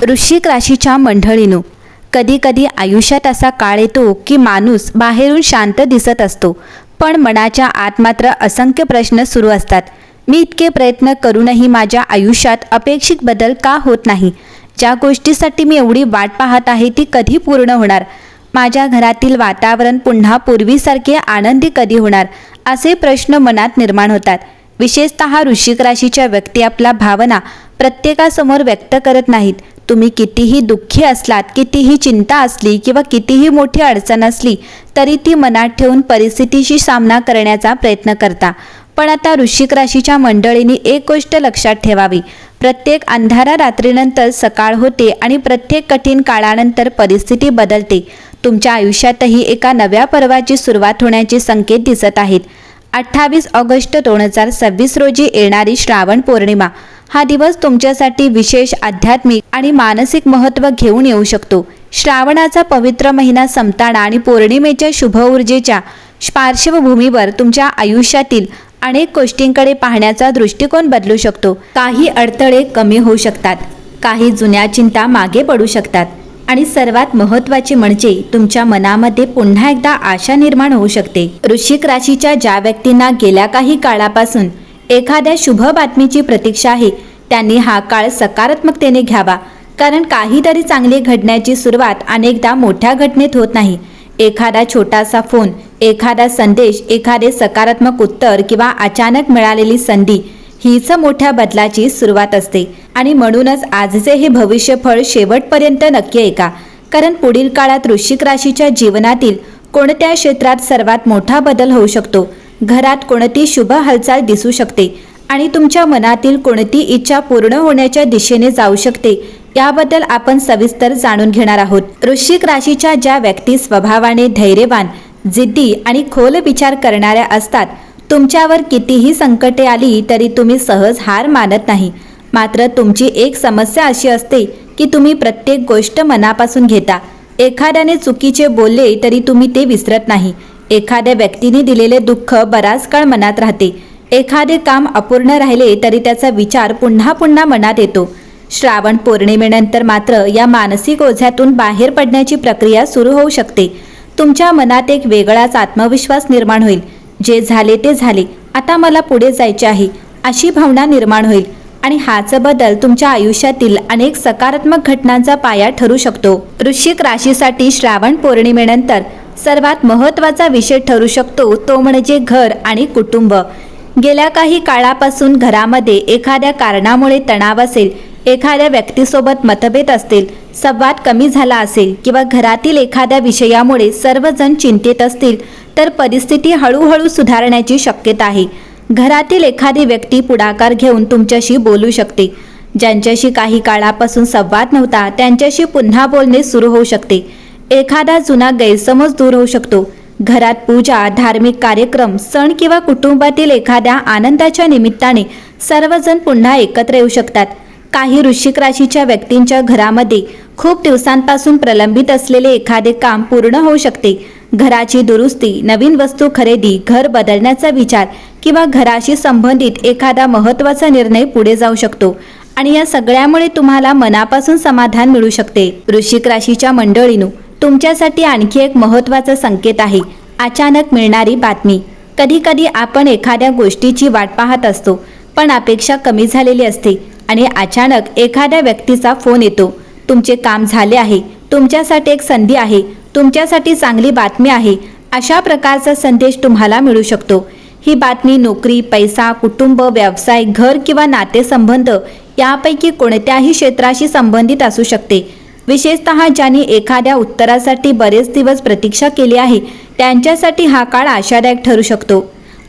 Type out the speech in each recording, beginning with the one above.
वृश्चिक राशीच्या मंडळींनो, कधी कधी आयुष्यात असा काळ येतो की माणूस बाहेरून शांत दिसत असतो, पण मनाच्या आत मात्र असंख्य प्रश्न सुरू असतात. मी इतके प्रयत्न करूनही माझ्या आयुष्यात अपेक्षित बदल का होत नाही? ज्या गोष्टीसाठी मी एवढी वाट पाहत आहे ती कधी पूर्ण होणार? माझ्या घरातील वातावरण पुन्हा पूर्वीसारखे आनंदी कधी होणार? असे प्रश्न मनात निर्माण होतात. विशेषतः वृश्चिक राशीच्या व्यक्ती आपल्या भावना प्रत्येकासमोर व्यक्त करत नाहीत. तुम्ही कितीही दुःखी असलात, कितीही चिंता असली किंवा कितीही मोठी अडचण असली तरी ती मनात ठेवून परिस्थितीशी सामना करण्याचा प्रयत्न करता. पण आता वृश्चिक राशीच्या मंडळींनी एक गोष्ट लक्षात ठेवावी. प्रत्येक अंधारा रात्रीनंतर सकाळ होते आणि प्रत्येक कठीण काळानंतर परिस्थिती बदलते. तुमच्या आयुष्यातही एका नव्या पर्वाची सुरुवात होण्याचे संकेत दिसत आहेत. 28 ऑगस्ट 2026 रोजी येणारी श्रावण पौर्णिमा हा दिवस तुमच्यासाठी विशेष आध्यात्मिक आणि मानसिक महत्त्व घेऊन येऊ शकतो. श्रावणाचा पवित्र महिना संपताना आणि पौर्णिमेच्या शुभ ऊर्जेच्या पार्श्वभूमीवर तुमच्या आयुष्यातील अनेक गोष्टींकडे पाहण्याचा दृष्टिकोन बदलू शकतो. काही अडथळे कमी होऊ शकतात, काही जुन्या चिंता मागे पडू शकतात आणि सर्वात महत्त्वाचे म्हणजे तुमच्या मनामध्ये पुन्हा एकदा आशा निर्माण होऊ शकते. वृश्चिक राशीच्या ज्या व्यक्तींना गेल्या काही काळापासून एखाद्या शुभ बातमीची प्रतीक्षा आहे, त्यांनी हा काळ सकारात्मकतेने घ्यावा. कारण काहीतरी चांगले घडण्याची सुरुवात अनेकदा मोठ्या घटनेत होत नाही. एखादा छोटासा फोन, एखादा संदेश, एखादे सकारात्मक उत्तर किंवा अचानक मिळालेली संधी हीच मोठ्या बदलाची सुरुवात असते. आणि म्हणूनच आजचे हे भविष्यफळ शेवटपर्यंत नक्की ऐका. कारण पुढील काळात वृश्चिक राशीच्या जीवनातील कोणत्या क्षेत्रात सर्वात मोठा बदल होऊ शकतो, घरात कोणती शुभ हालचाल दिसू शकते आणि तुमच्या मनातील कोणती इच्छा पूर्ण होण्याच्या दिशेने जाऊ शकते, याबद्दल आपण सविस्तर जाणून घेणार आहोत. वृश्चिक राशीच्या ज्या व्यक्ती स्वभावाने धैर्यवान, जिद्दी आणि खोल विचार करणाऱ्या असतात, तुमच्यावर कितीही संकटे आली तरी तुम्ही सहज हार मानत नाही. मात्र तुमची एक समस्या अशी असते की तुम्ही प्रत्येक गोष्ट मनापासून घेता. एखाद्याने चुकीचे बोलले तरी तुम्ही ते विसरत नाही. एखाद्या व्यक्तीने दिलेले दुःख बराच काळ मनात राहते. एखादे काम अपूर्ण राहिले तरी त्याचा विचार पुन्हा पुन्हा मनात येतो. श्रावण पौर्णिमेनंतर मात्र या मानसिक ओझ्यातून बाहेर पडण्याची प्रक्रिया सुरू होऊ शकते. तुमच्या मनात एक वेगळाच आत्मविश्वास निर्माण होईल. जे झाले ते झाले, आता मला पुढे जायचे आहे अशी भावना निर्माण होईल आणि हाच बदल तुमच्या आयुष्यातील अनेक सकारात्मक घटनांचा पाया ठरू शकतो. वृश्चिक राशीसाठी श्रावण पौर्णिमेनंतर सर्वात महत्त्वाचा विषय ठरू शकतो तो म्हणजे घर आणि कुटुंब. गेल्या काही काळापासून घरामध्ये एखाद्या कारणामुळे तणाव असेल, एखाद्या व्यक्तीसोबत मतभेद असतील, संवाद कमी झाला असेल किंवा घरातील एखाद्या विषयामुळे सर्वजण चिंतित असतील तर परिस्थिती हळूहळू सुधारण्याची शक्यता आहे. घरातील एखादी व्यक्ती पुढाकार घेऊन तुमच्याशी बोलू शकते. ज्यांच्याशी काही काळापासून संवाद नव्हता त्यांच्याशी पुन्हा बोलणे सुरू होऊ शकते. एखादा जुना गैरसमज दूर होऊ शकतो. घरात पूजा, धार्मिक कार्यक्रम, सण किंवा कुटुंबातील एखाद्या आनंदाच्या निमित्ताने सर्वजण पुन्हा एकत्र येऊ शकतात. काही वृश्चिक राशीच्या व्यक्तींच्या घरामध्ये खूप दिवसांपासून प्रलंबित असलेले एखादे काम पूर्ण होऊ शकते. घराची दुरुस्ती, नवीन वस्तू खरेदी, घर बदलण्याचा विचार किंवा घराशी संबंधित एखादा महत्त्वाचा निर्णय पुढे जाऊ शकतो आणि या सगळ्यामुळे तुम्हाला मनापासून समाधान मिळू शकते. वृश्चिक राशीच्या मंडळींनो, तुमच्यासाठी आणखी एक महत्त्वाचा संकेत आहे, अचानक मिळणारी बातमी. कधी कधी आपण एखाद्या गोष्टीची वाट पाहत असतो पण अपेक्षा कमी झालेली असते आणि अचानक एखाद्या व्यक्तीचा फोन येतो. तुमचे काम झाले आहे, तुमच्यासाठी एक संधी आहे, तुमच्यासाठी चांगली बातमी आहे, अशा प्रकारचा संदेश तुम्हाला मिळू शकतो. ही बातमी नोकरी, पैसा, कुटुंब, व्यवसाय, घर किंवा नातेसंबंध यापैकी कोणत्याही क्षेत्राशी संबंधित असू शकते. विशेषतः ज्यांनी एखाद्या उत्तरासाठी बरेच दिवस प्रतीक्षा केली आहे त्यांच्यासाठी हा काळ आशादायक ठरू शकतो.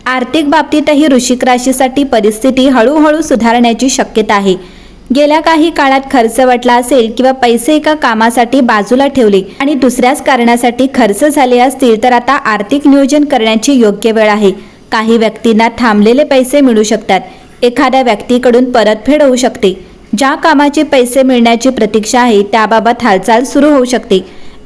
आर्थिक बाबतीतही वृश्चिक राशीसाठी परिस्थिती हळूहळू सुधारण्याची शक्यता आहे. गेल्या काही काळात खर्च वाटला असेल किंवा पैसे एका कामासाठी बाजूला ठेवले आणि दुसऱ्याच कारणासाठी खर्च झाले असतील तर आता आर्थिक नियोजन करण्याची योग्य वेळ आहे. काही व्यक्तींना थांबलेले पैसे मिळू शकतात. एखाद्या व्यक्तीकडून परतफेड होऊ शकते. ज्या कामाचे पैसे मिळण्याची प्रतीक्षा आहे त्याबाबत हालचाल सुरू होऊ शकते.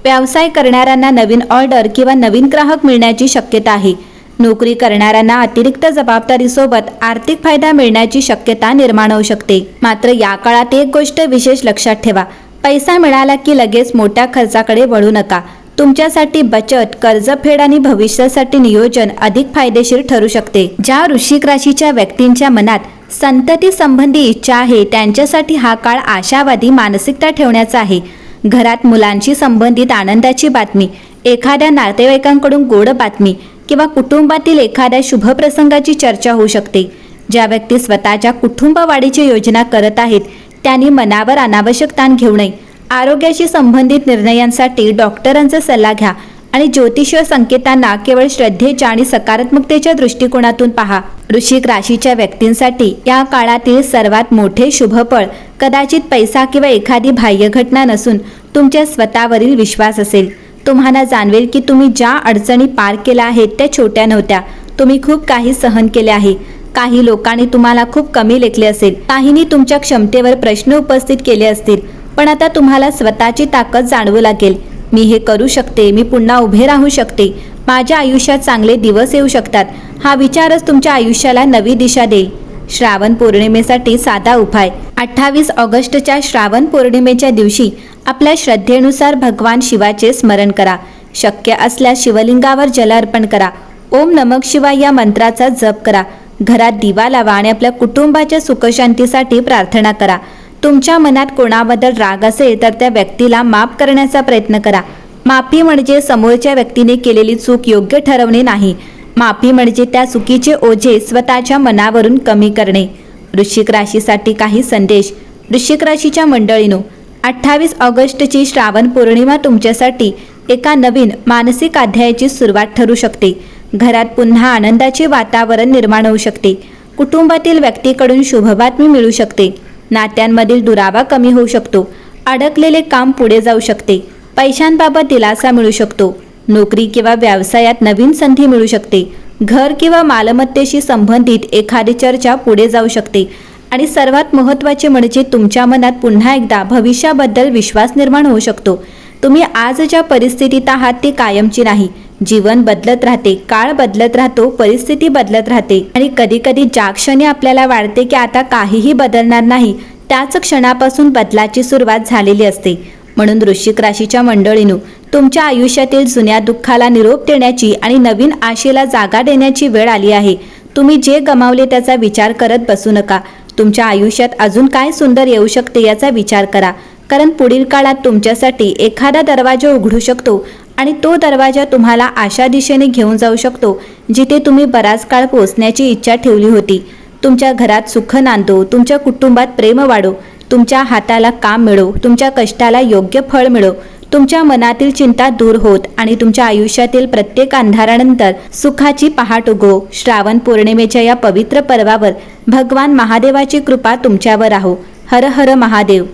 व्यवसाय करणाऱ्यांना नवीन ऑर्डर किंवा नवीन ग्राहक मिळण्याची शक्यता आहे. नोकरी करणाऱ्यांना अतिरिक्त जबाबदारीसोबत आर्थिक फायदा मिळण्याची शक्यता निर्माण होऊ शकते. मात्र या काळात एक गोष्ट विशेष लक्षात ठेवा, पैसा मिळाला की लगेच मोठ्या खर्चाकडे वळू नका. तुमच्यासाठी बचत, कर्जफेड आणि भविष्यासाठी नियोजन अधिक फायदेशीर ठरू शकते. ज्या वृश्चिक राशीच्या व्यक्तींच्या मनात संतती संबंधी इच्छा आहे त्यांच्यासाठी हा काळ आशावादी मानसिकता ठेवण्याचा आहे. घरात मुलांशी संबंधित आनंदाची बातमी, एखाद्या नातेवाईकांकडून गोड बातमी किंवा कुटुंबातील एखाद्या शुभ प्रसंगाची चर्चा होऊ शकते. ज्या व्यक्ती स्वतःच्या कुटुंब वाढीची योजना करत आहेत त्यांनी मनावर अनावश्यक ताण घेऊ नये. आरोग्याशी संबंधित निर्णयांसाठी डॉक्टरांचा सल्ला घ्या आणि ज्योतिषीय संकेतांना केवळ श्रद्धेच्या आणि सकारात्मकतेच्या दृष्टिकोनातून पहा. वृश्चिक राशीच्या व्यक्तींसाठी या काळातील सर्वात मोठे शुभफळ कदाचित पैसा किंवा एखादी बाह्य घटना नसून तुमच्या स्वतःवरील विश्वास असेल. तुम्हाला जाणवेल की तुम्ही ज्या अडचणी पार केल्या आहेत त्या छोट्या नव्हत्या. तुम्ही खूप काही सहन केले आहे. काही लोकांनी तुम्हाला खूप कमी लेखले असेल, काहींनी तुमच्या क्षमतेवर प्रश्न उपस्थित केले असतील, पण आता तुम्हाला स्वतःची ताकद जाणवू लागेल. मी हे करू शकते, मी पुन्हा उभे राहू शकते, माझ्या आयुष्यात चांगले दिवस येऊ शकतात. हा विचारच तुमच्या आयुष्याला नवी दिशा देईल. श्रावण पौर्णिमेसाठी साधा उपाय. 28 ऑगस्टच्या श्रावण पौर्णिमेच्या दिवशी आपल्या श्रद्धेनुसार भगवान शिवाचे स्मरण करा. शक्य असल्यास शिवलिंगावर जल अर्पण करा. ओम नमः शिवाय या मंत्राचा जप करा. घरात दिवा लावा आणि आपल्या कुटुंबाच्या सुखशांतीसाठी प्रार्थना करा. तुमच्या मनात कोणाबद्दल राग असेल तर त्या व्यक्तीला माफ करण्याचा प्रयत्न करा. माफी म्हणजे समोरच्या व्यक्तीने केलेली चूक योग्य ठरवणे नाही. माफी म्हणजे त्या चुकीचे ओझे स्वतःच्या मनावरून कमी करणे. वृश्चिक राशीसाठी काही संदेश. वृश्चिक राशीच्या मंडळींनो, 28 ऑगस्टची श्रावण पौर्णिमा तुमच्यासाठी एका नवीन मानसिक अध्यायाची सुरुवात ठरू शकते. घरात पुन्हा आनंदाचे वातावरण निर्माण होऊ शकते. कुटुंबातील व्यक्तीकडून शुभबातमी मिळू शकते. नात्यांमधील दुरावा कमी होऊ शकतो. अडकलेले काम पुढे जाऊ शकते. पैशांबाबत दिलासा मिळू शकतो. नोकरी किंवा व्यवसायात नवीन संधी मिळू शकते. घर किंवा मालमत्तेशी संबंधित एखादी चर्चा पुढे जाऊ शकते. आणि सर्वात महत्त्वाचे म्हणजे तुमच्या मनात पुन्हा एकदा भविष्याबद्दल विश्वास निर्माण होऊ शकतो. तुम्ही आज ज्या परिस्थितीत आहात ती कायमची नाही. जीवन बदलत राहते, काळ बदलत राहतो, परिस्थिती बदलत राहते आणि कधी कधी ज्या क्षणी आपल्याला वाटते की आता काहीही बदलणार नाही त्याच क्षणापासून बदलाची सुरुवात झालेली असते. म्हणून वृश्चिक राशीच्या मंडळींनो, तुमच्या आयुष्यातील जुन्या दुःखाला निरोप देण्याची आणि नवीन आशेला जागा देण्याची वेळ आली आहे. तुम्ही जे गमावले त्याचा विचार करत बसू नका. तुमच्या आयुष्यात अजून काय सुंदर येऊ शकते याचा विचार करा. कारण पुढील काळात तुमच्यासाठी एखादा दरवाजा उघडू शकतो आणि तो दरवाजा तुम्हाला अशा दिशेने घेऊन जाऊ शकतो जिथे तुम्ही बराच काळ पोहोचण्याची इच्छा ठेवली होती. तुमच्या घरात सुख नांदो, तुमच्या कुटुंबात प्रेम वाढो, तुमच्या हाताला काम मिळो, तुमच्या कष्टाला योग्य फळ मिळो, तुमच्या मनातील चिंता दूर होत आणि तुमच्या आयुष्यातील प्रत्येक अंधारानंतर सुखाची पहाट उगो. श्रावण पौर्णिमेच्या या पवित्र पर्वावर भगवान महादेवाची कृपा तुमच्यावर राहो. हर हर महादेव.